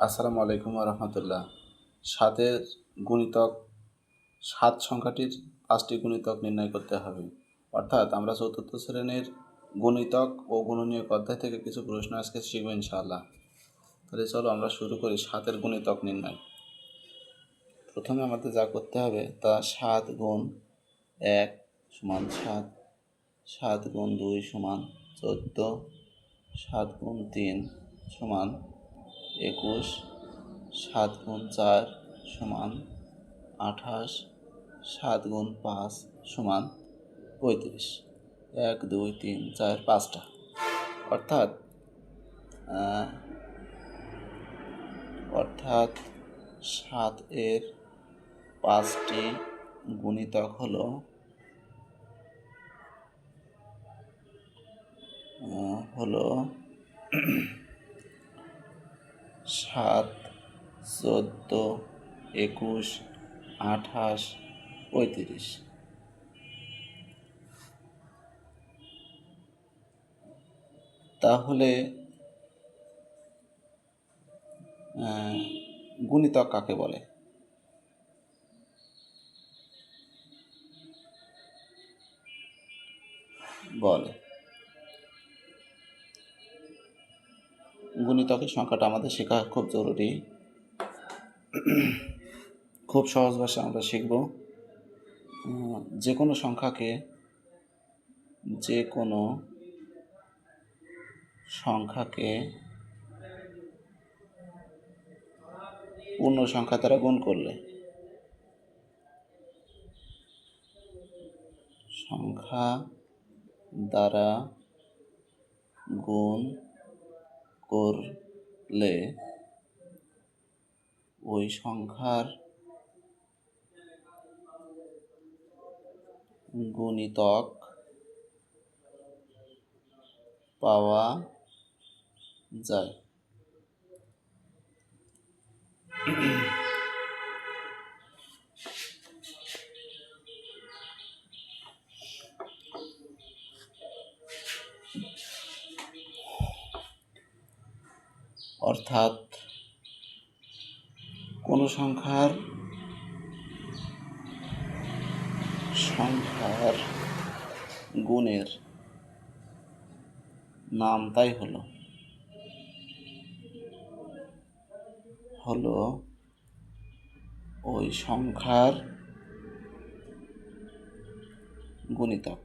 আসসালামু আলাইকুম রহমতুল্লাহ। সাতের গুণিতক, সাত সংখ্যাটির 5টি গুণিতক নির্ণয় করতে হবে। অর্থাৎ আমরা চতুর্থ শ্রেণীর গুণিতক ও গুণনীয়ক অধ্যায় থেকে কিছু প্রশ্ন আজকে শিখব ইনশাআল্লাহ। তাহলে চলো আমরা শুরু করি সাতের গুণিতক নির্ণয়। প্রথমে আমাদের যা করতে হবে তা 7 গুণ 1 সমান 7, 7 গুণ 2 সমান 14, 7 গুণ 3 সমান 21, 7 গুণ 4 সমান 28, 7 গুণ 5 সমান 35। 1 2 3 4 5টা। অর্থাৎ অর্থাৎ 7 এর 5টি গুণিতক হলো 7, 14, 21, 28, 35। তাহলে গুণিতক কাকে বলে? গুণিতকের সংখ্যাটা আমাদের শেখা খুব জরুরি। খুব সহজ ভাষা আমরা শিখব। যে কোনো সংখ্যাকে পূর্ণ সংখ্যা দ্বারা গুণ করলে ওই সংখ্যার গুণিতক পাওয়া যায়। অর্থাৎ কোনো সংখ্যার গুণের নামটাই হলো ওই সংখ্যার গুণিতক।